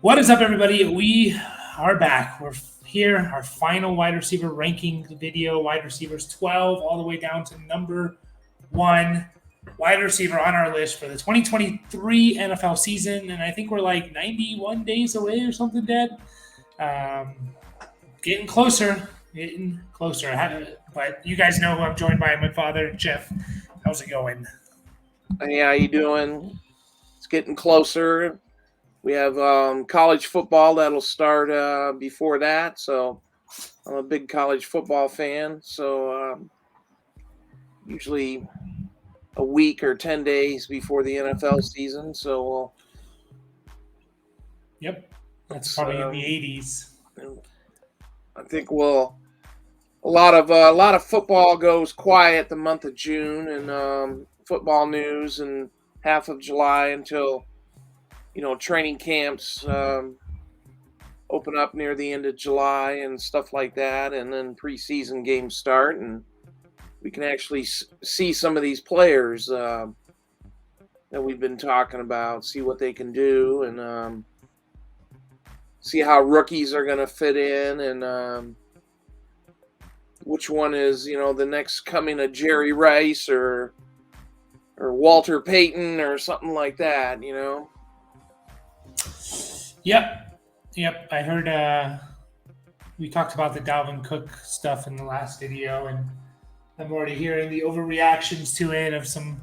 What is up, everybody? We are back. We're here, our final wide receiver ranking video, wide receivers 12, all the way down to number 1 wide receiver on our list for the 2023 NFL season. And I think we're like 91 days away or something, Dad. Getting closer, But you guys know who I'm joined by, my father, Jeff. How's it going? Hey, how you doing? It's getting closer. We have college football that'll start before that, so I'm a big college football fan. So usually a week or 10 days before the NFL season. So Yep, that's probably in the 80s. I think a lot of football goes quiet the month of June and football news and half of July until training camps open up near the end of July and stuff like that, and then preseason games start, and we can actually see some of these players that we've been talking about, see what they can do, and see how rookies are going to fit in, and which one is the next coming of Jerry Rice or Walter Payton or something like that. Yep. I heard we talked about the Dalvin Cook stuff in the last video, and I'm already hearing the overreactions to it of some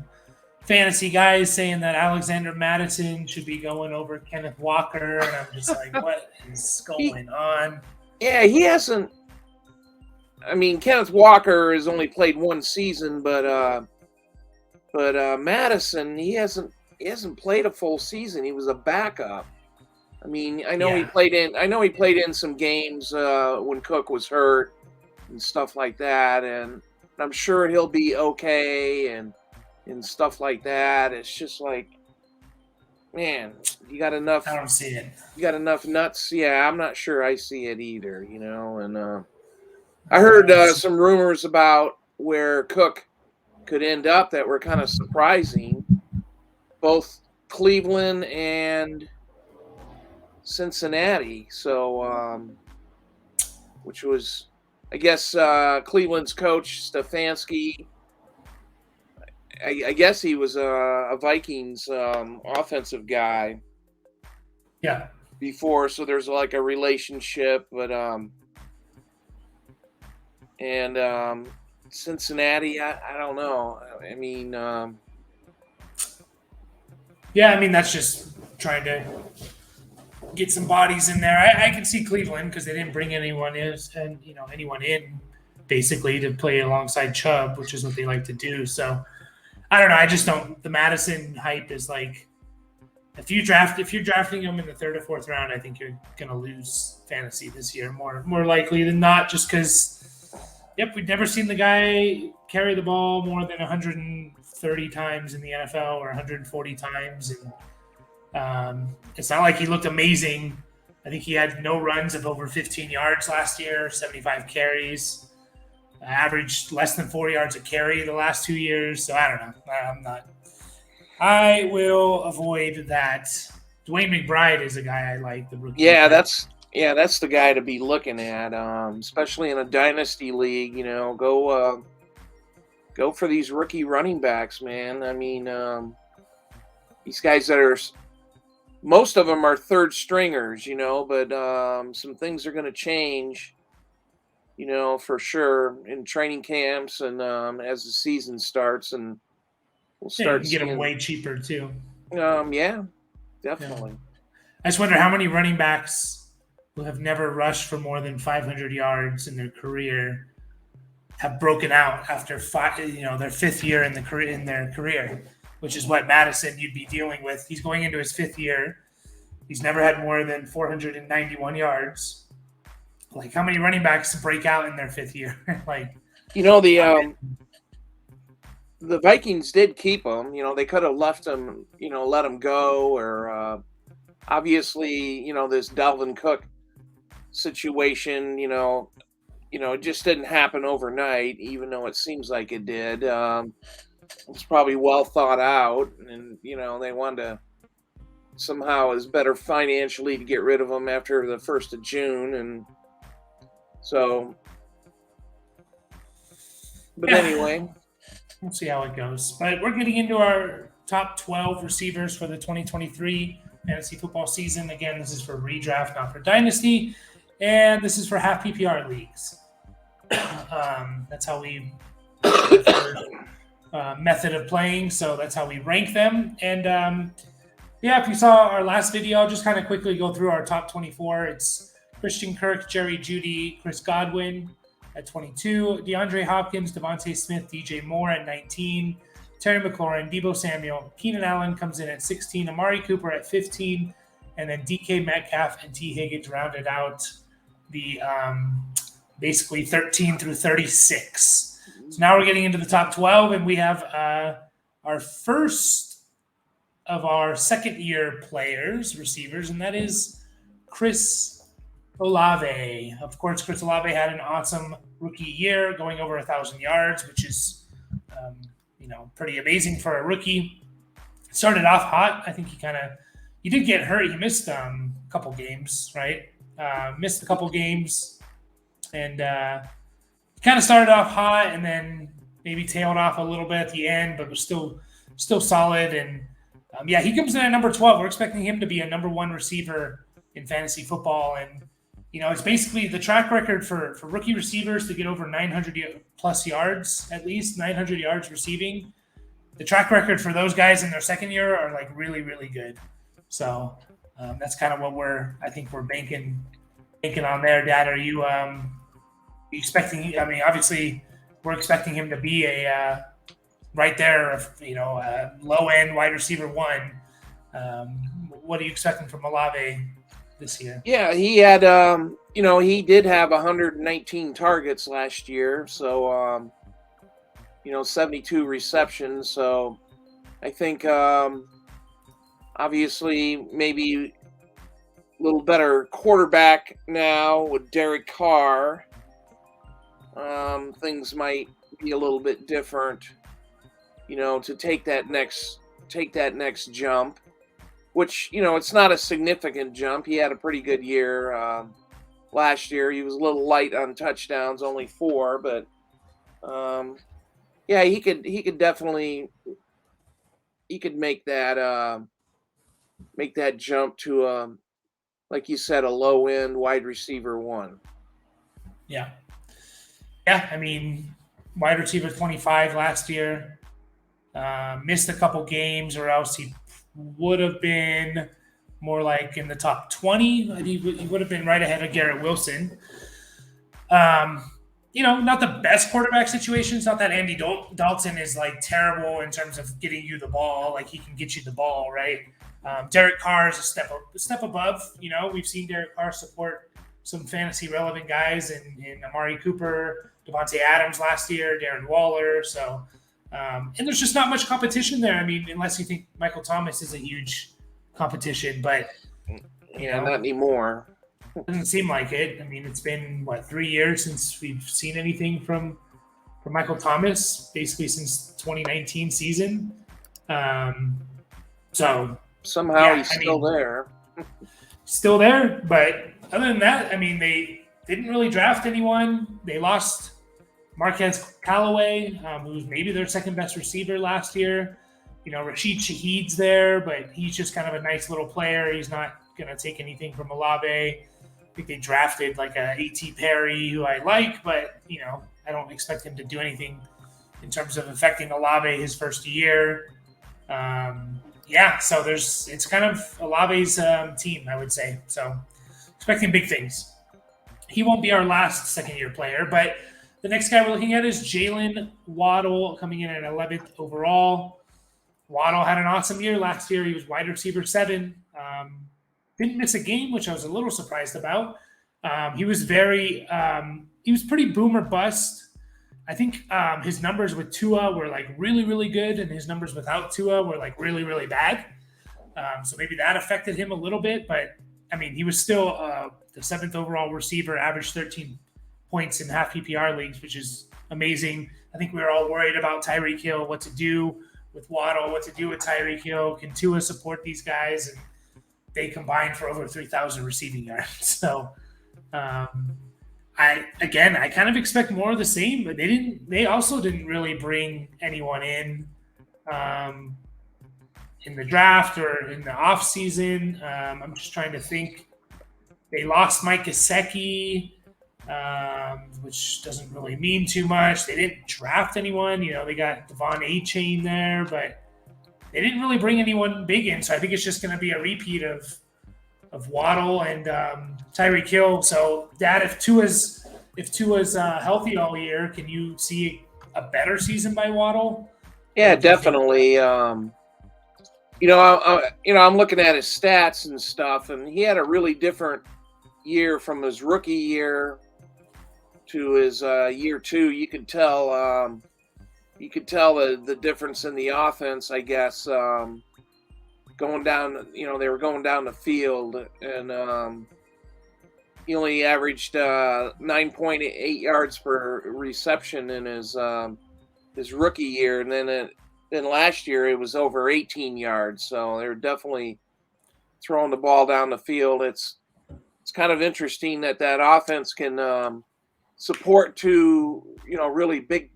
fantasy guys saying that Alexander Mattison should be going over Kenneth Walker, and I'm just like, what is going on? Yeah, he hasn't. I mean, Kenneth Walker has only played one season, but Mattison, he hasn't played a full season. He was a backup. I mean, I know he played in some games when Cook was hurt and stuff like that, and I'm sure he'll be okay and stuff like that. It's just like, man, you got enough. I don't see it. You got enough nuts. Yeah, I'm not sure I see it either. And I heard some rumors about where Cook could end up that were kind of surprising. Both Cleveland and Cincinnati, so which was, I guess, Cleveland's coach Stefanski. I guess he was a Vikings offensive guy. Yeah. Before, so there's like a relationship, but and Cincinnati, I don't know. I mean, that's just trying to get some bodies in there. I can see Cleveland because they didn't bring anyone in basically to play alongside Chubb, which is what they like to do. So I don't know. I just don't. The Mattison hype is like, if you're drafting him in the 3rd or 4th round, I think you're gonna lose fantasy this year more likely than not, just because. Yep, we've never seen the guy carry the ball more than 130 times in the NFL or 140 times, and it's not like he looked amazing. I think he had no runs of over 15 yards last year, 75 carries, averaged less than 4 yards a carry the last 2 years. So I don't know. I will avoid that. Dwayne McBride is a guy I like, the rookie. Yeah, that's the guy to be looking at, especially in a dynasty league. Go for these rookie running backs, man. I mean, these guys that are, most of them are third stringers, but some things are going to change, for sure in training camps and as the season starts, and we'll start get them way cheaper too. Yeah, definitely. Yeah. I just wonder how many running backs who have never rushed for more than 500 yards in their career have broken out after their 5th year in their career, which is what Mattison you'd be dealing with. He's going into his 5th year. He's never had more than 491 yards. Like, how many running backs break out in their 5th year? The Vikings did keep him. They could have left him, let him go, or obviously, this Dalvin Cook situation, it just didn't happen overnight, even though it seems like it did. It's probably well thought out, and they wanted to somehow is better financially to get rid of him after the 1st of June. And so, but anyway, we'll see how it goes. But we're getting into our top 12 receivers for the 2023 fantasy football season. Again, this is for redraft, not for dynasty, and this is for half PPR leagues. That's how we method of playing. So that's how we rank them. And if you saw our last video, I'll just kind of quickly go through our top 24. It's Christian Kirk, Jerry Jeudy, Chris Godwin at 22, DeAndre Hopkins, Devontae Smith, DJ Moore at 19, Terry McLaurin, Deebo Samuel, Keenan Allen comes in at 16, Amari Cooper at 15, and then DK Metcalf and T. Higgins rounded out the basically 13 through 36. So now we're getting into the top 12, and we have our first of our second-year players, receivers, and that is Chris Olave. Of course, Chris Olave had an awesome rookie year, going over 1,000 yards, which is pretty amazing for a rookie. Started off hot. I think he did get hurt. He missed a couple games, right? Missed a couple games, and kind of started off hot, and then maybe tailed off a little bit at the end, but was still solid. And he comes in at number 12. We're expecting him to be a number 1 receiver in fantasy football, and it's basically the track record for rookie receivers to get over 900 plus yards, at least 900 yards receiving. The track record for those guys in their second year are like really, really good. So that's kind of what we're banking on there. Dad, are you expecting? I mean, obviously, we're expecting him to be a right there, low end wide receiver 1. What are you expecting from Olave this year? Yeah, he had, he did have 119 targets last year. So, 72 receptions. So I think, obviously, maybe a little better quarterback now with Derek Carr. Things might be a little bit different, to take that next jump. Which, it's not a significant jump. He had a pretty good year last year. He was a little light on touchdowns, only 4, but he could definitely make that jump to like you said, a low end wide receiver 1. Yeah. I mean, wide receiver 25 last year, missed a couple games, or else he would have been more like in the top 20. He would have been right ahead of Garrett Wilson. Not the best quarterback situations. Not that Andy Dalton is like terrible in terms of getting you the ball. Like he can get you the ball, right? Derek Carr is a step above. We've seen Derek Carr support some fantasy relevant guys in Amari Cooper, Davante Adams last year, Darren Waller. So, and there's just not much competition there. I mean, unless you think Michael Thomas is a huge competition, but not anymore. Doesn't seem like it. I mean, it's been 3 years since we've seen anything from Michael Thomas, basically since 2019 season. So somehow he's still there. Still there, but other than that, I mean, they didn't really draft anyone. They lost Marquez Callaway, who's maybe their second best receiver last year. Rashid Shaheed's there, but he's just kind of a nice little player. He's not going to take anything from Olave. I think they drafted like a A.T. Perry, who I like, but, I don't expect him to do anything in terms of affecting Olave his first year. So it's kind of Olave's team, I would say. So expecting big things. He won't be our last second-year player, but the next guy we're looking at is Jaylen Waddle, coming in at 11th overall. Waddle had an awesome year last year. He was wide receiver 7. Didn't miss a game, which I was a little surprised about. He was pretty boom or bust. I think his numbers with Tua were like really, really good, and his numbers without Tua were like really, really bad. So maybe that affected him a little bit, but I mean, he was still the 7th overall receiver, averaged 13 points in half PPR leagues, which is amazing. I think we were all worried about Tyreek Hill, what to do with Waddle, what to do with Tyreek Hill. Can Tua support these guys? And they combined for over 3,000 receiving yards. So I kind of expect more of the same, but they also didn't really bring anyone um, in the draft or in the off season. I'm just trying to think. They lost Mike Gesicki, which doesn't really mean too much. They didn't draft anyone. They got Davante Adams there, but they didn't really bring anyone big in. So I think it's just going to be a repeat of Waddle and Tyreek Hill. So, Dad, if Tua's healthy all year, can you see a better season by Waddle? Yeah, definitely. I'm looking at his stats and stuff, and he had a really different year from his rookie year to his year 2. You could tell the difference in the offense, I guess. Going down, they were going down the field, and he only averaged 9.8 yards per reception in his rookie year, and then last year it was over 18 yards. So they're definitely throwing the ball down the field. It's kind of interesting that offense can support two, really big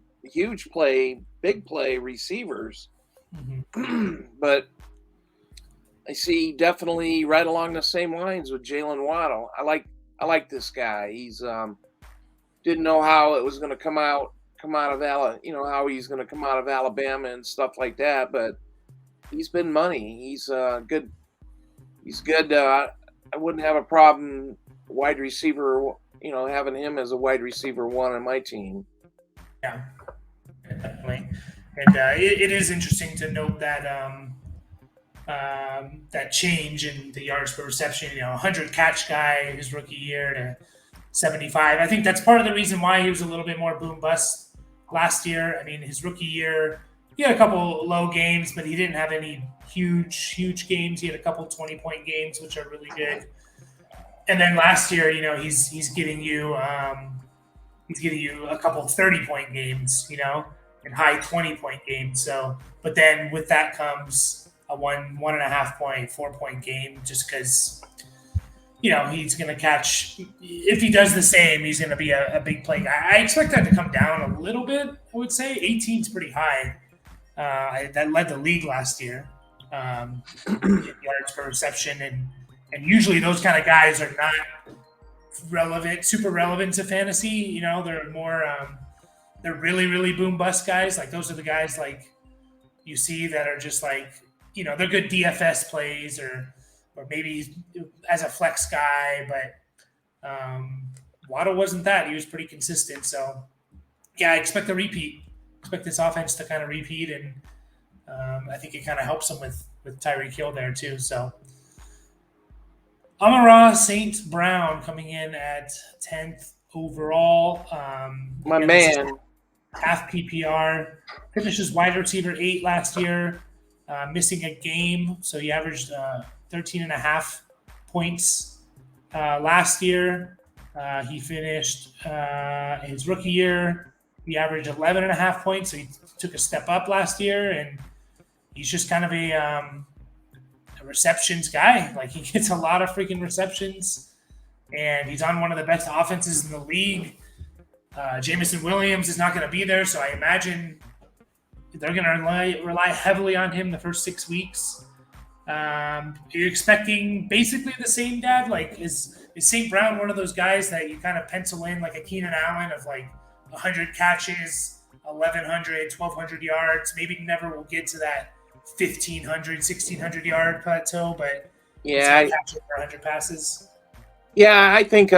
play receivers. Mm-hmm. But I see definitely right along the same lines with Jaylen Waddle. I like this guy. He's didn't know how it was going to come out of how he's going to come out of Alabama and stuff like that, but he's been money. He's good. He's good. I wouldn't have a problem wide receiver, having him as a wide receiver 1 on my team. Yeah, definitely. And it is interesting to note that that change in the yards per reception, 100 catch guy his rookie year to 75. I think that's part of the reason why he was a little bit more boom bust last year. I mean, his rookie year, he had a couple low games, but he didn't have any huge games. He had a couple 20-point games, which are really good. And then last year, he's getting you a couple 30-point games, and high 20-point games. So, but then with that comes a 1.5 point, 4-point game, just because he's going to catch. If he does the same, he's going to be a big play guy. I expect that to come down a little bit. I would say 18 is pretty high. That led the league last year, yards per reception, and usually those kind of guys are not super relevant to fantasy. They're more they're really boom bust guys. Like those are the guys like you see that are just like they're good DFS plays or maybe as a flex guy, but Waddle wasn't that. He was pretty consistent. So yeah, I expect a repeat. Expect this offense to kind of repeat, and I think it kind of helps them with Tyreek Hill there too. So Amon-Ra St. Brown coming in at 10th overall. My man. Half PPR. Finishes wide receiver 8 last year, missing a game. So he averaged 13.5 points last year. He finished his rookie year. He averaged 11.5 points. So he took a step up last year, and he's just kind of a receptions guy. Like he gets a lot of freaking receptions, and he's on one of the best offenses in the league. Jameson Williams is not going to be there, so I imagine they're going to rely heavily on him the first 6 weeks. You're expecting basically the same, Dad? Like, is St. Brown one of those guys that you kind of pencil in like a Keenan Allen of like 100 catches, 1,100, 1,200 yards? Maybe never will get to that 1,500, 1,600 yard plateau, but yeah, catching for 100 passes. Yeah, I think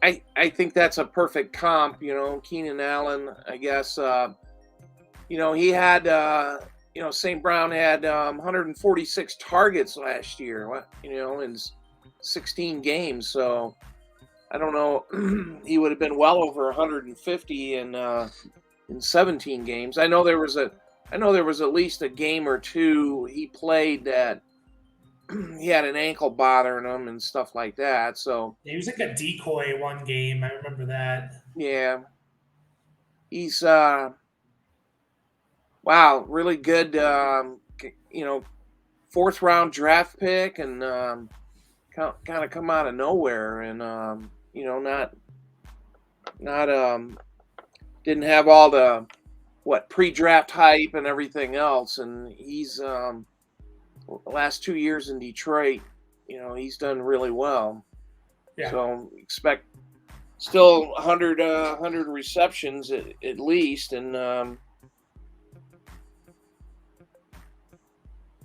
I think that's a perfect comp. Keenan Allen, I guess. He had St. Brown had 146 targets last year. In 16 games. So I don't know. He would have been well over 150 in 17 games. I know there was at least a game or two he played that he had an ankle bothering him and stuff like that. So he was like a decoy one game. I remember that. Yeah. He's wow, really good fourth round draft pick, and kind of come out of nowhere, and not didn't have all the pre-draft hype and everything else, and he's last 2 years in Detroit, he's done really well. Yeah. So expect still 100 receptions at least, and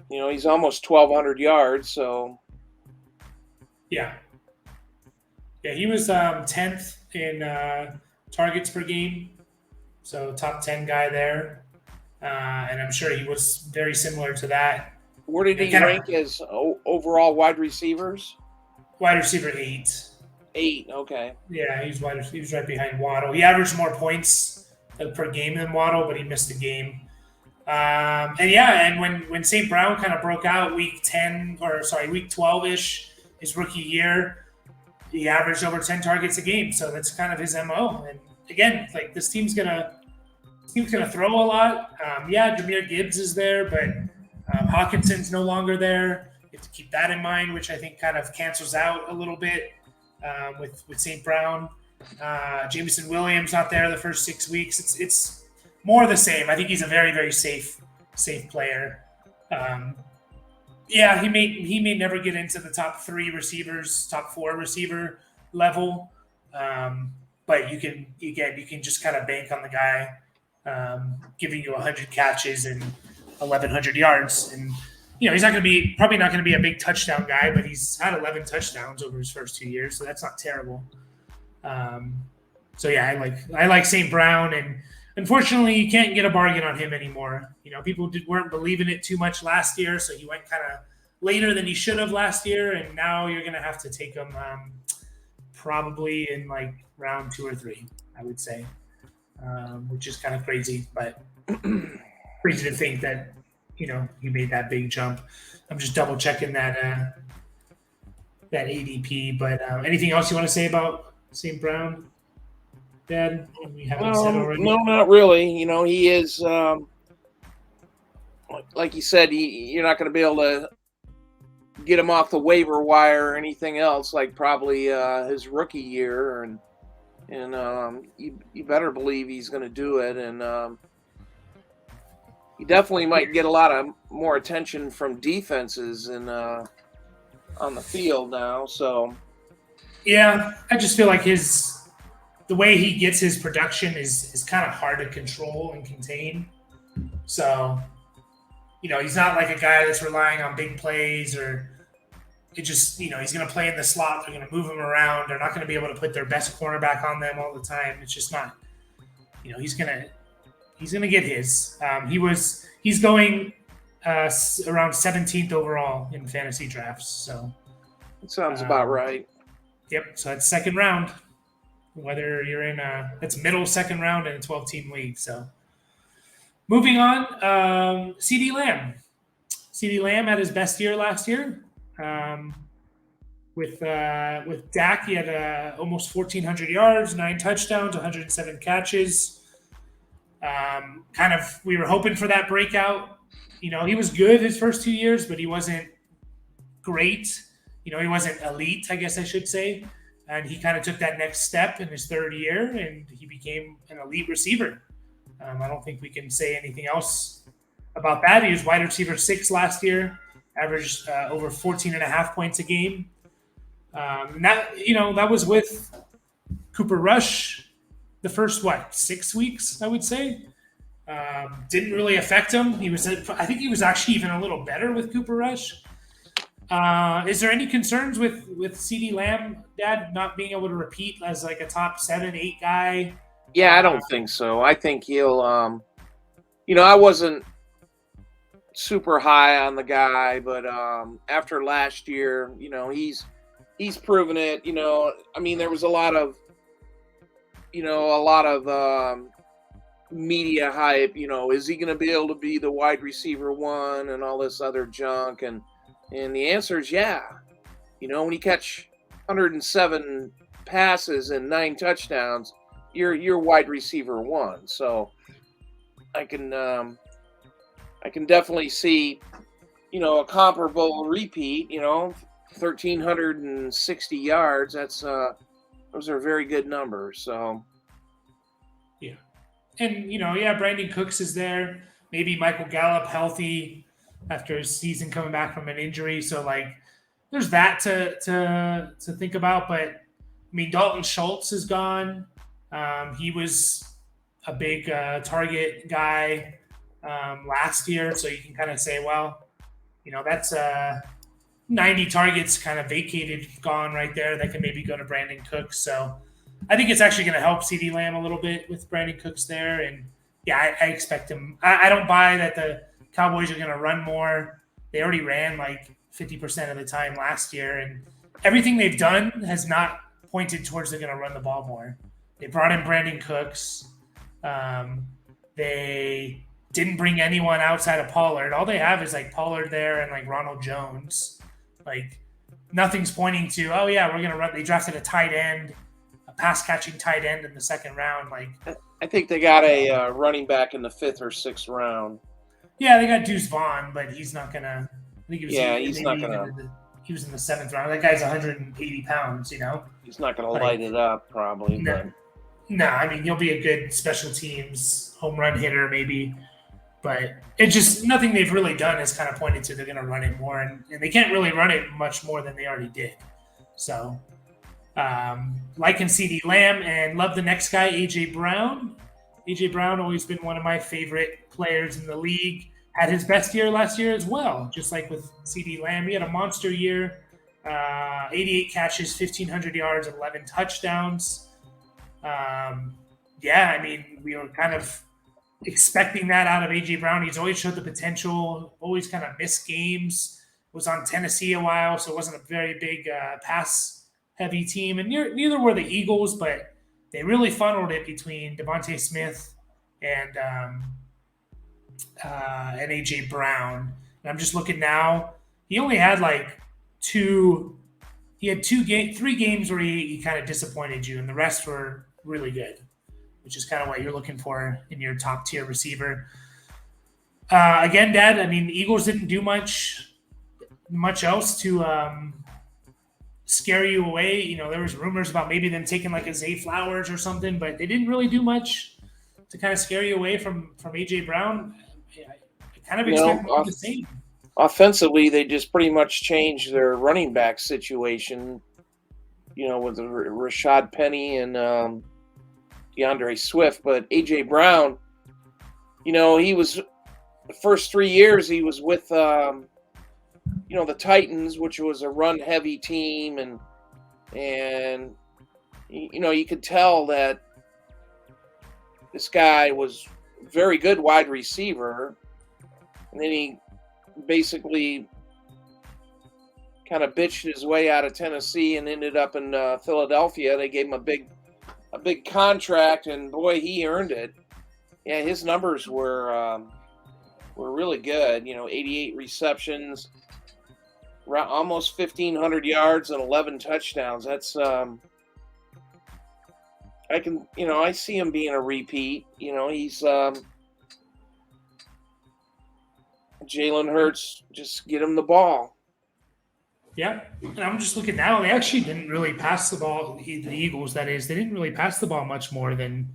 he's almost 1,200 yards. So yeah, he was 10th in targets per game, so top 10 guy there, and I'm sure he was very similar to that. Where did he rank as overall wide receivers? Wide receiver 8. 8, okay. Yeah, he was right behind Waddle. He averaged more points per game than Waddle, but he missed a game. And when St. Brown kind of broke out week 12-ish, his rookie year, he averaged over 10 targets a game. So that's kind of his MO. And again, like this team's gonna throw a lot. Jahmyr Gibbs is there, but Hawkinson's no longer there. You have to keep that in mind, which I think kind of cancels out a little bit with St. Brown. Jameson Williams not there the first 6 weeks. It's more of the same. I think he's a very, very safe player. He may never get into the top 3 receivers, top 4 receiver level, but you can just kind of bank on the guy giving you 100 catches and 1,100 yards, and he's probably not going to be a big touchdown guy, but he's had 11 touchdowns over his first 2 years, so that's not terrible. I like St. Brown, and unfortunately, you can't get a bargain on him anymore. People weren't believing it too much last year, so he went kind of later than he should have last year, and now you're going to have to take him probably in like round 2 or 3, I would say, which is kind of crazy, but crazy to think that he made that big jump. I'm just double checking that ADP. But anything else you want to say about St. Brown, Dad? We haven't said already. No, not really. He is like you said. You're not going to be able to get him off the waiver wire or anything else like probably his rookie year, and you better believe he's going to do it, and he definitely might get a lot of more attention from defenses and on the field now. So yeah, I just feel like the way he gets his production is kind of hard to control and contain. So he's not like a guy that's relying on big plays, or it just he's going to play in the slot. They're going to move him around. They're not going to be able to put their best cornerback on them all the time. It's just not. He's gonna get his. He's going around 17th overall in fantasy drafts. So that sounds about right. Yep. So it's second round. Whether you're in it's middle second round in a 12-team league. So moving on, CeeDee Lamb. CeeDee Lamb had his best year last year. With Dak, he had almost 1,400 yards, 9 touchdowns, 107 catches. We were hoping for that breakout. He was good his first 2 years, but he wasn't great. He wasn't elite, I guess I should say. And he kind of took that next step in his third year, and he became an elite receiver. I don't think we can say anything else about that. He was wide receiver 6 last year, averaged over 14.5 points a game. That was with Cooper Rush the first 6 weeks, I would say. Didn't really affect him. I think he was actually even a little better with Cooper Rush. Is there any concerns with CeeDee Lamb, Dad, not being able to repeat as like a top 7, 8 guy? Yeah, I don't think so. I think he'll I wasn't super high on the guy, but after last year, he's proven it. There was a lot of media hype. Is he going to be able to be the wide receiver 1 and all this other junk? And the answer is yeah. When you catch 107 passes and 9 touchdowns, you're wide receiver 1. So I can definitely see a comparable repeat, 1,360 yards. Those are very good numbers. So, Yeah. And, Brandon Cooks is there. Maybe Michael Gallup healthy after his season coming back from an injury. So, there's that to think about. But, I mean, Dalton Schultz is gone. He was a big target guy last year. So you can kind of say, well, that's 90 targets kind of vacated, gone right there. That can maybe go to Brandon Cooks. So I think it's actually going to help CeeDee Lamb a little bit with Brandon Cooks there. And yeah, I expect him. I don't buy that the Cowboys are going to run more. They already ran like 50% of the time last year. And everything they've done has not pointed towards they're going to run the ball more. They brought in Brandon Cooks. They didn't bring anyone outside of Pollard. All they have is like Pollard there and like Ronald Jones. Like nothing's pointing to, oh yeah, we're going to run. They drafted a tight end, a pass catching tight end in the second round. Like I think they got a running back in the 5th or 6th round. Yeah, they got Deuce Vaughn, but he's not going to. He's not going to. He was in the 7th round. That guy's 180 pounds, He's not going to light it up, probably. No, I mean, he'll be a good special teams home run hitter, maybe. But it's just nothing they've really done has kind of pointed to they're going to run it more. And they can't really run it much more than they already did. So, liking CeeDee Lamb and love the next guy, A.J. Brown. A.J. Brown, always been one of my favorite players in the league. Had his best year last year as well, just like with CeeDee Lamb. He had a monster year, 88 catches, 1,500 yards, 11 touchdowns. I mean, we were kind of expecting that out of A.J. Brown. He's always showed the potential, always kind of missed games, was on Tennessee a while, so it wasn't a very big pass-heavy team. And neither were the Eagles, but they really funneled it between Devontae Smith and A.J. Brown. And I'm just looking now. He only had three games where he kind of disappointed you, and the rest were really good, which is kind of what you're looking for in your top tier receiver. Again, Dad, I mean, the Eagles didn't do much else to scare you away. There was rumors about maybe them taking like a Zay Flowers or something, but they didn't really do much to kind of scare you away from A.J. Brown. I kind of expect more of the same. Offensively, they just pretty much changed their running back situation, with Rashad Penny and DeAndre Swift. But A.J. Brown, he was the first 3 years he was with, the Titans, which was a run-heavy team. And you could tell that this guy was a very good wide receiver. And then he basically kind of bitched his way out of Tennessee and ended up in Philadelphia. They gave him a big contract, and boy, he earned it. Yeah, his numbers were really good. 88 receptions, almost 1,500 yards, and 11 touchdowns. That's I see him being a repeat. He's Jalen Hurts, just get him the ball. Yeah, and I'm just looking now. They actually didn't really pass the ball. The Eagles, that is, they didn't really pass the ball much more than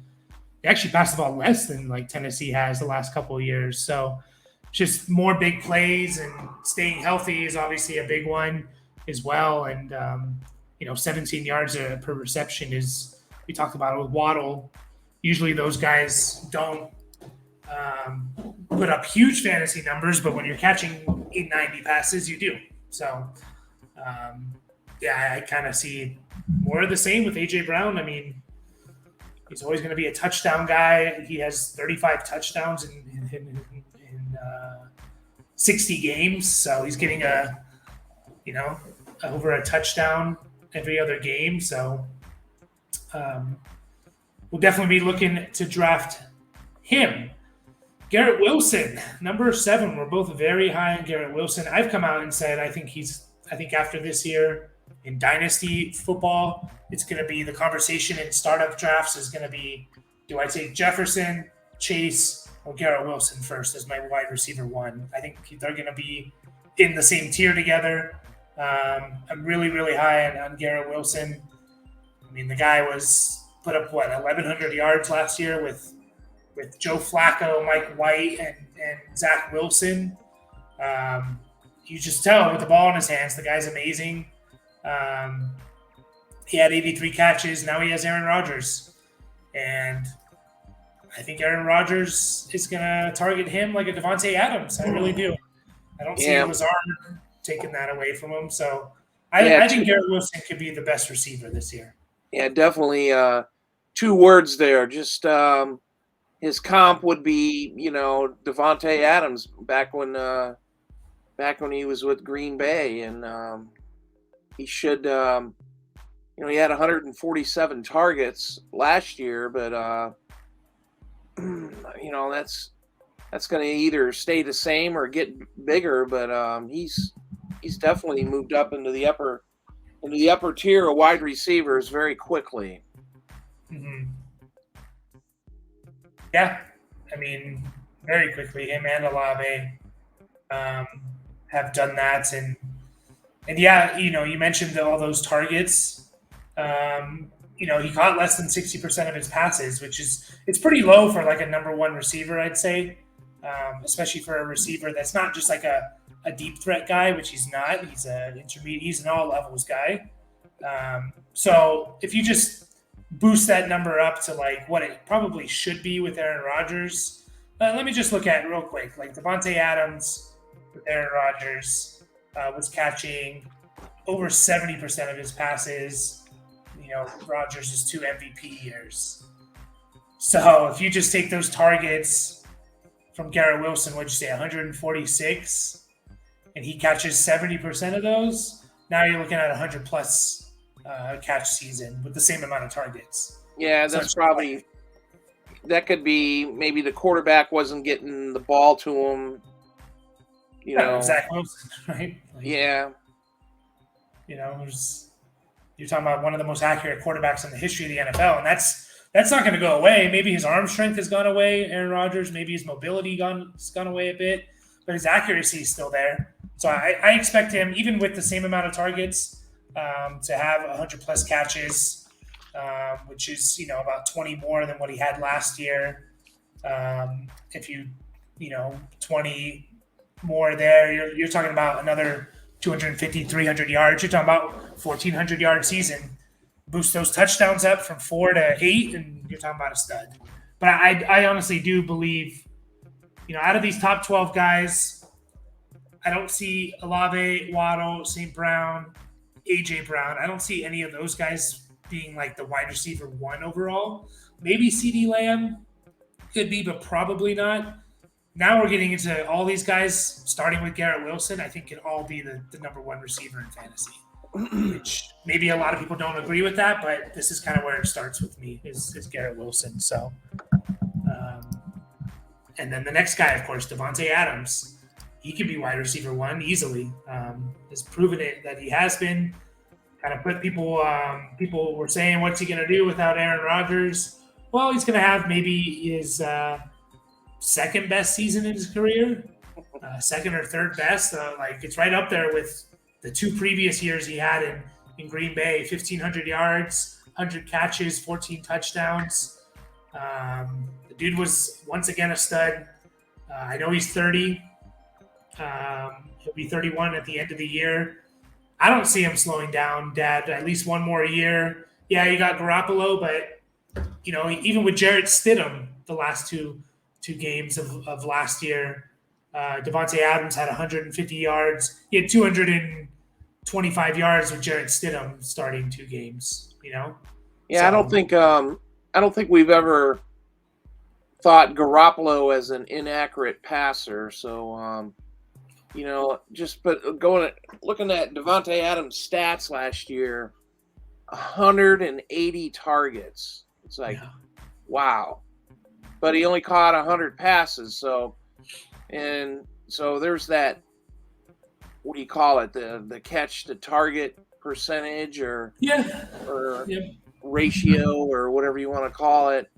they actually passed the ball less than like Tennessee has the last couple of years. So just more big plays, and staying healthy is obviously a big one as well. And 17 yards per reception is, we talked about it with Waddle. Usually those guys don't put up huge fantasy numbers, but when you're catching 890 passes, you do. So, I kind of see more of the same with A.J. Brown. I mean, he's always going to be a touchdown guy. He has 35 touchdowns in 60 games, so he's getting over a touchdown every other game. So, we'll definitely be looking to draft him. Garrett Wilson, number 7. We're both very high on Garrett Wilson. I've come out and said I think after this year in dynasty football, it's going to be the conversation in startup drafts is going to be, do I take Jefferson, Chase, or Garrett Wilson first as my wide receiver 1? I think they're going to be in the same tier together. I'm really, really high on Garrett Wilson. I mean, the guy put up 1,100 yards last year with Joe Flacco, Mike White, and Zach Wilson. You just tell with the ball in his hands, the guy's amazing. He had 83 catches. Now he has Aaron Rodgers, and I think Aaron Rodgers is going to target him like a Davante Adams. I really do. I don't see Lazard taking that away from him. So I think Garrett Wilson could be the best receiver this year. Yeah, definitely. 2 words there. Just his comp would be, Davante Adams back when he was with Green Bay, and he should. He had 147 targets last year, but that's going to either stay the same or get bigger. But he's definitely moved up into the upper tier of wide receivers very quickly. Mm-hmm. Yeah, I mean, very quickly. Him and Olave have done that, and yeah, you mentioned all those targets. He caught less than 60% of his passes, it's pretty low for like a number 1 receiver, I'd say, especially for a receiver that's not just like a deep threat guy, which he's not. He's an intermediate. He's an all levels guy. So if you just boost that number up to like what it probably should be with Aaron Rodgers, let me just look at it real quick. Like Davante Adams with Aaron Rodgers was catching over 70% of his passes. Rodgers is 2 MVP years. So if you just take those targets from Garrett Wilson, what'd you say, 146, and he catches 70% of those, now you're looking at 100+ catch season with the same amount of targets. Yeah, that's probably that could be maybe the quarterback wasn't getting the ball to him. Zach Wilson, right? You're talking about one of the most accurate quarterbacks in the history of the NFL, and that's not going to go away. Maybe his arm strength has gone away, Aaron Rodgers. Maybe his mobility has gone away a bit, but his accuracy is still there. So I expect him, even with the same amount of targets, to have 100+ catches, which is about 20 more than what he had last year. If 20 more there, you're talking about another 250, 300 yards. You're talking about 1,400-yard season. Boost those touchdowns up from 4 to 8, and you're talking about a stud. But I honestly do believe, out of these top 12 guys, I don't see Olave, Waddle, St. Brown, A.J. Brown. I don't see any of those guys being like the wide receiver 1 overall. Maybe CeeDee Lamb could be, but probably not. Now we're getting into all these guys, starting with Garrett Wilson, I think can all be the number 1 receiver in fantasy. Which maybe a lot of people don't agree with that, but this is kind of where it starts with me is Garrett Wilson. So, and then the next guy, of course, Davante Adams. He could be wide receiver 1 easily. Has proven it that he has been. Kind of put people were saying, what's he going to do without Aaron Rodgers? Well, he's going to have maybe his second best season in his career, second or third best. It's right up there with the 2 previous years he had in Green Bay, 1,500 yards, 100 catches, 14 touchdowns. The dude was once again a stud. I know he's 30. He'll be 31 at the end of the year. I don't see him slowing down, Dad, at least one more year. Yeah, you got Garoppolo, but, even with Jarrett Stidham, the last two games of last year, Davante Adams had 150 yards. He had 225 yards with Jarrett Stidham starting 2 games, Yeah, so, I don't think we've ever thought Garoppolo as an inaccurate passer. So, looking at Davante Adams' stats last year, 180 targets. It's like, wow. But he only caught 100 passes. So there's that, what do you call it? The catch to target percentage or ratio or whatever you want to call it.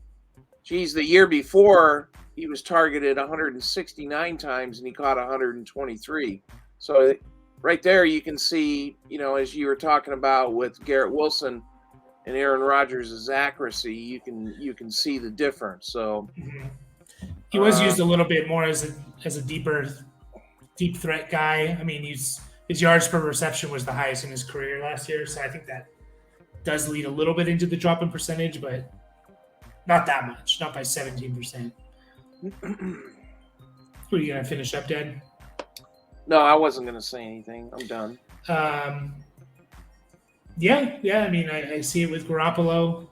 Geez, the year before he was targeted 169 times and he caught 123. So right there, you can see, as you were talking about with Garrett Wilson and Aaron Rodgers' accuracy, you can see the difference. So he was used a little bit more as a deep threat guy. I mean, his yards per reception was the highest in his career last year, so I think that does lead a little bit into the drop in percentage, but not that much, not by 17%. Who are you gonna finish up, Dad? No, I wasn't gonna say anything. I'm done. Yeah. I mean, I see it with Garoppolo,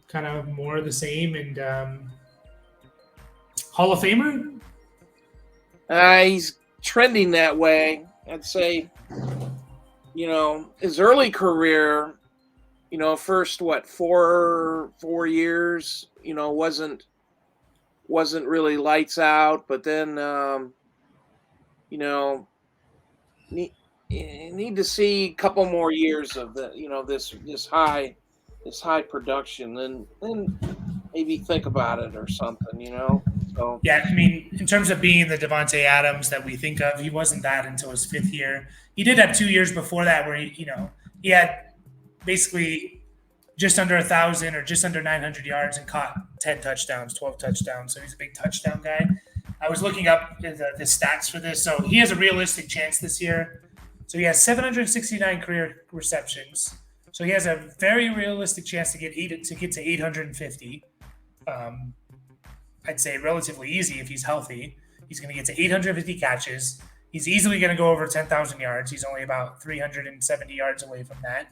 kind of more of the same, and Hall of Famer. He's trending that way. I'd say, his early career, first 4 years, wasn't really lights out, but then need to see a couple more years of this high production, then maybe think about it or something. So Yeah, I mean, in terms of being the Davante Adams that we think of, he wasn't that until his 5th year. He did have 2 years before that where he had basically just under 1,000 or just under 900 yards and caught 10 touchdowns, 12 touchdowns. So he's a big touchdown guy. I was looking up the stats for this. So he has a realistic chance this year. So he has 769 career receptions. So he has a very realistic chance to get to 850. I'd say relatively easy if he's healthy. He's going to get to 850 catches. He's easily going to go over 10,000 yards. He's only about 370 yards away from that.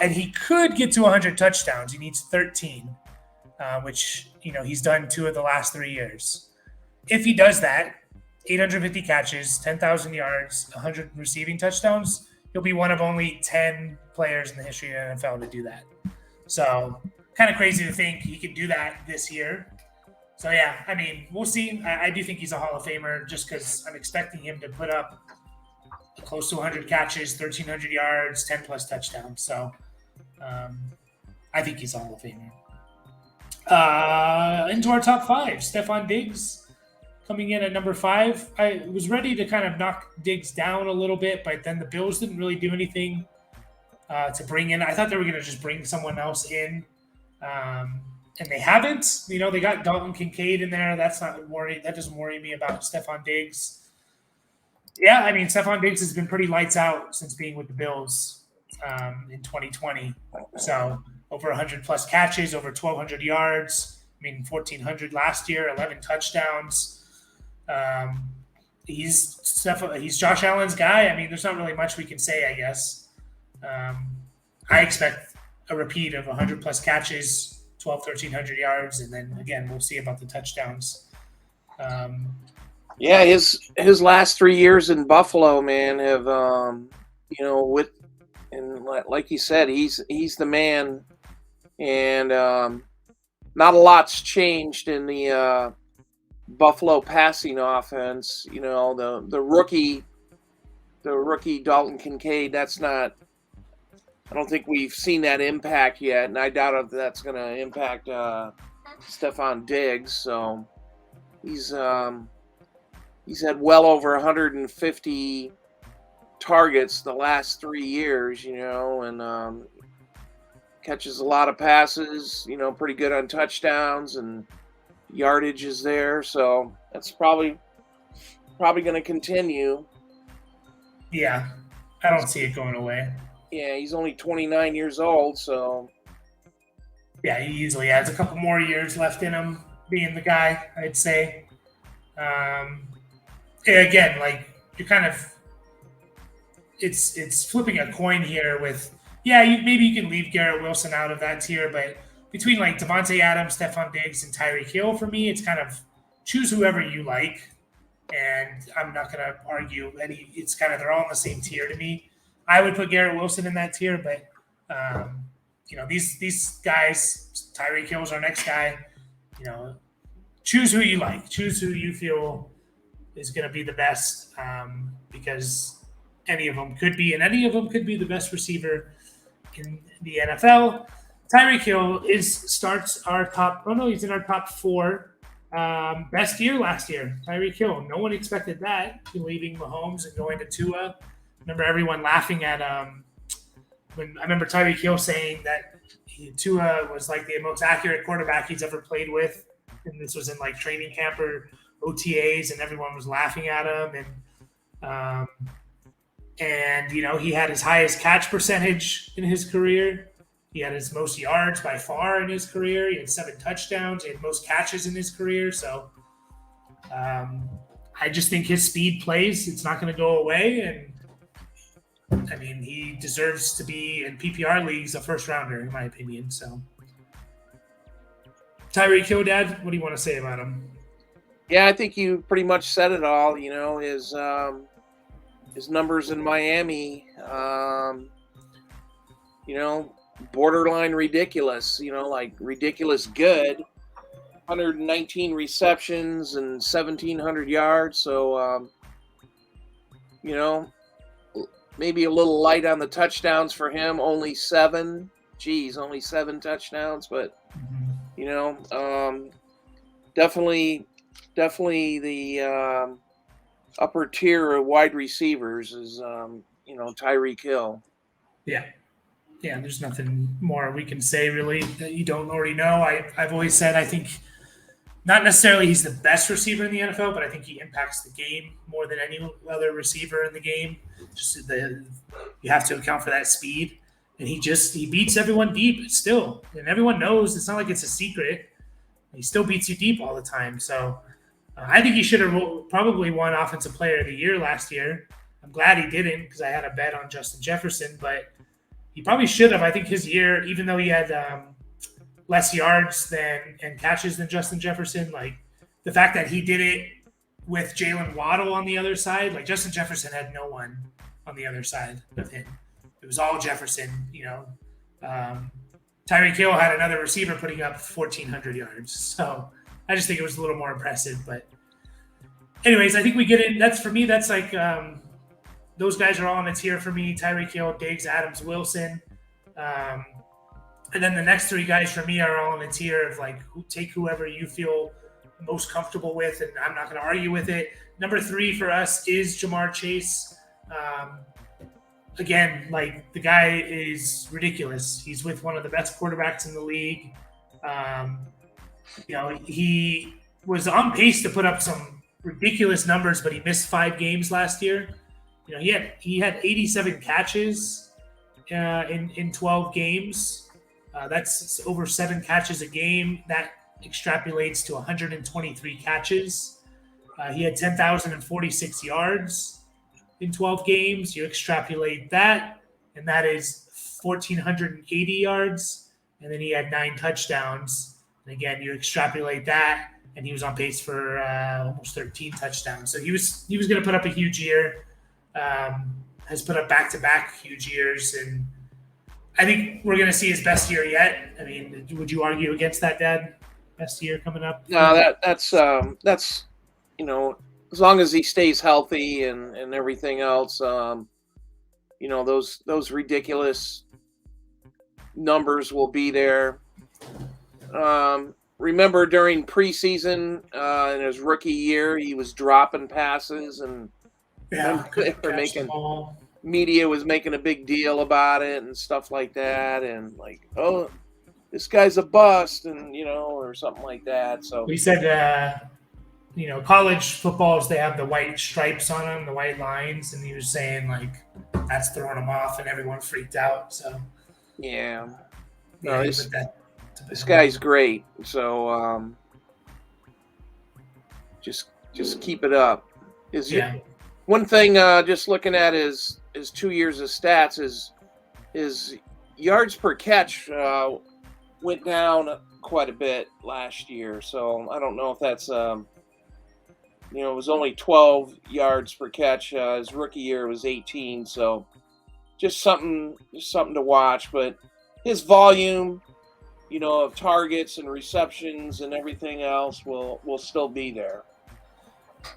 And he could get to 100 touchdowns. He needs 13, which, he's done 2 of the last 3 years. If he does that, 850 catches, 10,000 yards, 100 receiving touchdowns, he'll be one of only 10 players in the history of the NFL to do that. So kind of crazy to think he could do that this year. So, yeah, I mean, we'll see. I do think he's a Hall of Famer just because I'm expecting him to put up close to 100 catches, 1,300 yards, 10-plus touchdowns. So, I think he's a Hall of Famer. Into our top 5, Stefon Diggs coming in at number 5. I was ready to kind of knock Diggs down a little bit, but then the Bills didn't really do anything to bring in. I thought they were going to just bring someone else in. And they haven't. They got Dalton Kincaid in there. That doesn't worry me about Stefon Diggs. Yeah, I mean, Stefon Diggs has been pretty lights out since being with the Bills in 2020. So over 100-plus catches, over 1,200 yards. I mean, 1,400 last year, 11 touchdowns. He's Josh Allen's guy. I mean, there's not really much we can say, I guess. I expect a repeat of 100-plus catches, 1,300 yards, and then again we'll see about the touchdowns. Yeah, his last 3 years in Buffalo, man, have like you said, he's the man, and not a lot's changed in the Buffalo passing offense. The rookie Dalton Kincaid, that's not. I don't think we've seen that impact yet, and I doubt if that's going to impact Stefon Diggs. So he's had well over 150 targets the last 3 years, and catches a lot of passes. Pretty good on touchdowns, and yardage is there. So that's probably going to continue. Yeah, I don't see it going away. Yeah, he's only 29 years old, so. Yeah, he easily has a couple more years left in him being the guy, I'd say. Again, like, you're kind of – it's flipping a coin here with – maybe you can leave Garrett Wilson out of that tier, but between, like, Davante Adams, Stefon Diggs, and Tyreek Hill, for me, it's kind of choose whoever you like, and I'm not going to argue any – it's kind of – they're all in the same tier to me. I would put Garrett Wilson in that tier, but these guys, Tyreek Hill's our next guy. Choose who you like. Choose who you feel is going to be the best, because any of them could be, and any of them could be the best receiver in the NFL. Tyreek Hill starts our top. Oh no, he's in our top 4. Best year last year, Tyreek Hill. No one expected that, leaving Mahomes and going to Tua. Remember everyone laughing at when I remember Tyreek Hill saying that Tua was like the most accurate quarterback he's ever played with, and this was in like training camp or OTAs, and everyone was laughing at him. And he had his highest catch percentage in his career. He had his most yards by far in his career. He had 7 touchdowns. He had most catches in his career. So I just think his speed plays. It's not going to go away. And, I mean, he deserves to be in PPR leagues a first rounder, in my opinion. So Tyreek Hill, Dad, what do you want to say about him? Yeah, I think you pretty much said it all. His numbers in Miami, borderline ridiculous, like ridiculous good. 119 receptions and 1,700 yards. So, maybe a little light on the touchdowns for him. Only 7. Only 7 touchdowns. But, definitely the upper tier of wide receivers is, Tyreek Hill. Yeah. Yeah, there's nothing more we can say really that you don't already know. I've always said I think not necessarily he's the best receiver in the NFL, but I think he impacts the game more than any other receiver in the game. You have to account for that speed, and he beats everyone deep still, and everyone knows it's not like it's a secret. He still beats you deep all the time. So I think he should have probably won Offensive Player of the Year last year. I'm glad he didn't because I had a bet on Justin Jefferson, but he probably should have. I think his year, even though he had less yards and catches than Justin Jefferson, like the fact that he did it with Jaylen Waddle on the other side, like Justin Jefferson had no one on the other side of him. It was all Jefferson, Tyreek Hill had another receiver putting up 1,400 yards. So I just think it was a little more impressive. But anyways, I think we get in. That's for me, that's like those guys are all in a tier for me. Tyreek Hill, Diggs, Adams, Wilson. And then the next 3 guys for me are all in a tier of like take whoever you feel most comfortable with, and I'm not going to argue with it. Number 3 for us is Jamar Chase. Again, like the guy is ridiculous. He's with one of the best quarterbacks in the league. He was on pace to put up some ridiculous numbers, but he missed 5 games last year. He had 87 catches in 12 games. That's over 7 catches a game. That extrapolates to 123 catches. He had 10,046 yards in 12 games. You extrapolate that, and that is 1,480 yards. And then he had 9 touchdowns. And again, you extrapolate that, and he was on pace for almost 13 touchdowns. So he was going to put up a huge year. Has put up back-to-back huge years, and I think we're going to see his best year yet. I mean, would you argue against that, Dad? Best year coming up? No, that's as long as he stays healthy and everything else, those ridiculous numbers will be there. Remember during preseason in his rookie year, he was dropping passes and media was making a big deal about it and stuff like that, and like, oh, this guy's a bust, and or something like that. So we said, college footballs, they have the white stripes on them, the white lines, and he was saying like that's throwing him off, and everyone freaked out. So yeah, no, this guy's great. So just keep it up. One thing, just looking at his 2 years of stats, his yards per catch went down quite a bit last year. So I don't know if that's, it was only 12 yards per catch. His rookie year was 18. So just something to watch. But his volume, of targets and receptions and everything else will still be there.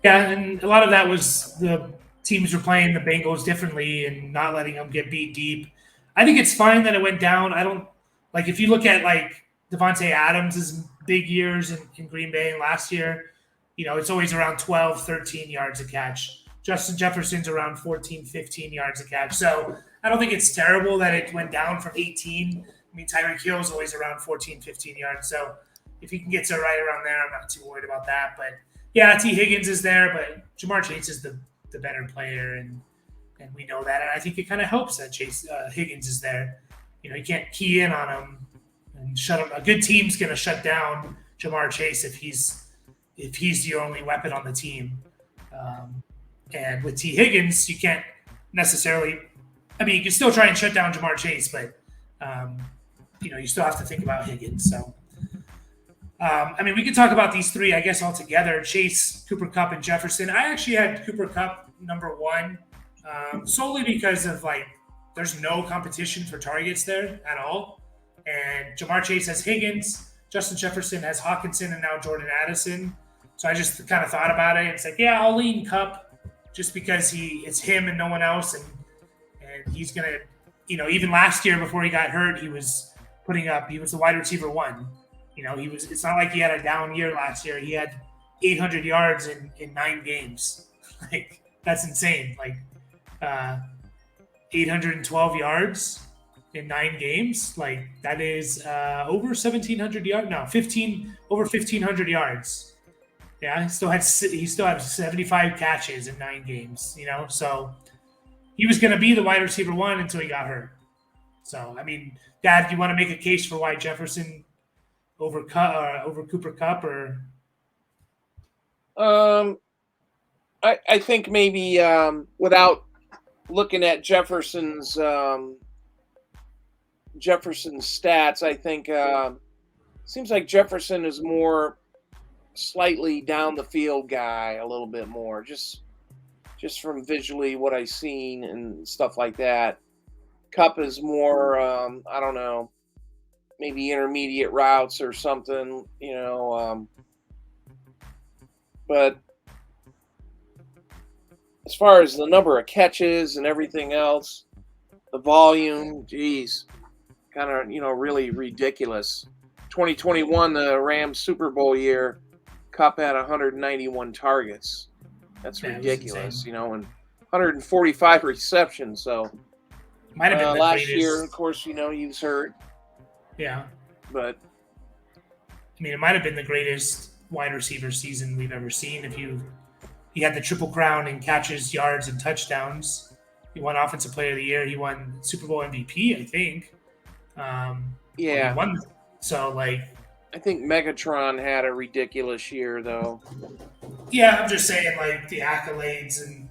Yeah, and a lot of that was the teams were playing the Bengals differently and not letting them get beat deep. I think it's fine that it went down. I don't – like if you look at like Davante Adams' big years in Green Bay. And last year, it's always around 12, 13 yards a catch. Justin Jefferson's around 14, 15 yards a catch. So I don't think it's terrible that it went down from 18. I mean, Tyreek Hill is always around 14, 15 yards. So if he can get to right around there, I'm not too worried about that. But yeah, T. Higgins is there, but Jamar Chase is the better player, and we know that. And I think it kind of helps that Higgins is there. You can't key in on him and shut him. A good team's going to shut down Jamar Chase if he's the only weapon on the team. And with T. Higgins, you can't necessarily. I mean, you can still try and shut down Jamar Chase, but you still have to think about Higgins. So, we could talk about these three, I guess, all together: Chase, Cooper Kupp, and Jefferson. I actually had Cooper Kupp number one, solely because of there's no competition for targets there at all, and Jamar Chase has Higgins, Justin Jefferson has Hawkinson, and now Jordan Addison. So I just kind of thought about it. It's I'll lean Kupp just because it's him and no one else, and he's gonna, even last year before he got hurt, he was the wide receiver one. It's not like he had a down year last year. He had 800 yards in 9 games. That's insane. 812 yards in 9 games. That is over 1,700 yards. No, over 1,500 yards. Yeah, he still had 75 catches in 9 games. So he was going to be the wide receiver one until he got hurt. So Dad, do you want to make a case for why Jefferson over Cooper Kupp, or? I think maybe without looking at Jefferson's stats, I think seems like Jefferson is more slightly down the field guy a little bit more, just from visually what I've seen and stuff like that. Kupp is more I don't know, maybe intermediate routes or something, but as far as the number of catches and everything else, the volume, geez, kind of, really ridiculous. 2021, the Rams Super Bowl year, Kupp had 191 targets. That's ridiculous, and 145 receptions. So might have been last year, of course, he was hurt. Yeah. But it might have been the greatest wide receiver season we've ever seen. He had the Triple Crown in catches, yards, and touchdowns. He won Offensive Player of the Year. He won Super Bowl MVP, I think. Yeah. He won. So, I think Megatron had a ridiculous year, though. Yeah, I'm just saying, the accolades, and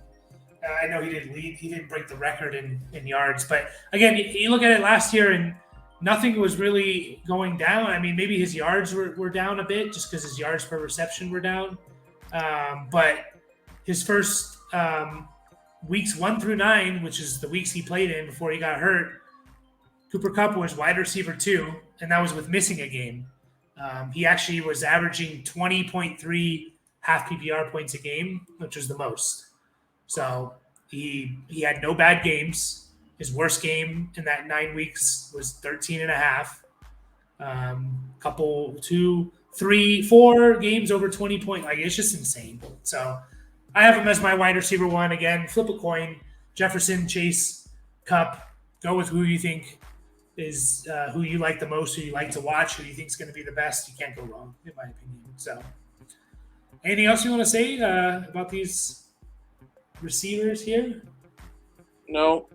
I know he didn't break the record in yards. But, again, you look at it last year, and nothing was really going down. Maybe his yards were down a bit just because his yards per reception were down. But his first weeks 1 through 9, which is the weeks he played in before he got hurt, Cooper Kupp was wide receiver 2, and that was with missing a game. He actually was averaging 20.3 half PPR points a game, which was the most. So he had no bad games. His worst game in that 9 weeks was 13.5. Couple, 2, 3, 4 games over 20 points. It's just insane. So I have him as my wide receiver one. Again, flip a coin. Jefferson, Chase, Kupp. Go with who you think is who you like the most, who you like to watch, who you think is going to be the best. You can't go wrong, in my opinion. So anything else you want to say about these receivers here? No.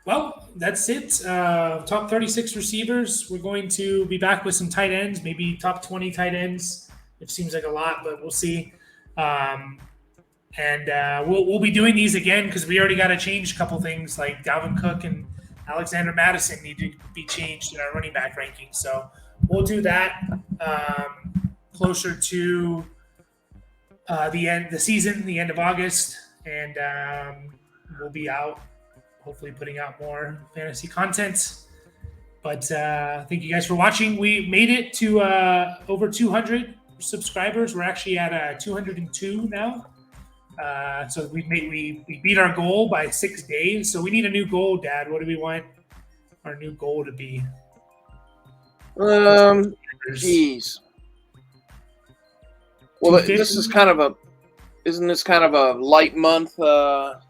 Well, that's it. Top 36 receivers. We're going to be back with some tight ends, maybe top 20 tight ends. It seems like a lot, but we'll see. We'll be doing these again because we already got to change a couple things, like Dalvin Cook and Alexander Mattison need to be changed in our running back rankings. So we'll do that closer to the season, the end of August, and we'll be out, hopefully putting out more fantasy content. But thank you guys for watching. We made it to over 200 subscribers. We're actually at 202 now. So we beat our goal by 6 days. So we need a new goal, Dad. What do we want our new goal to be? Jeez. Well, this is isn't this kind of a light month? For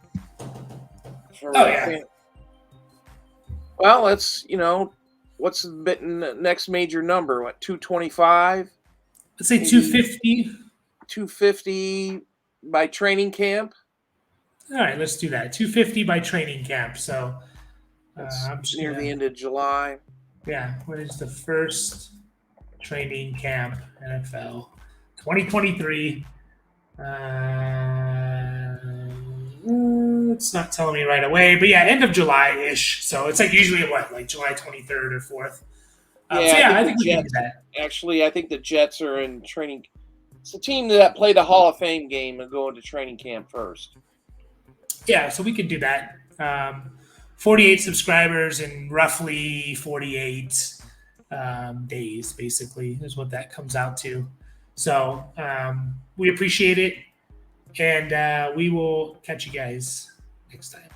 yeah. Well, let's what's the next major number? What, 225? Let's say 250. 250 by training camp. All right, let's do that. 250 by training camp. So I'm just near the end of July. Yeah, what is the first training camp NFL 2023? It's not telling me right away, but yeah, end of July-ish. So it's like usually like July 23rd or 4th. I think we can do that. Actually, I think the Jets are in training. It's the team that played the Hall of Fame game and go into training camp first. Yeah, so we could do that. 48 subscribers in roughly 48 days, basically, is what that comes out to. So we appreciate it, and we will catch you guys next time.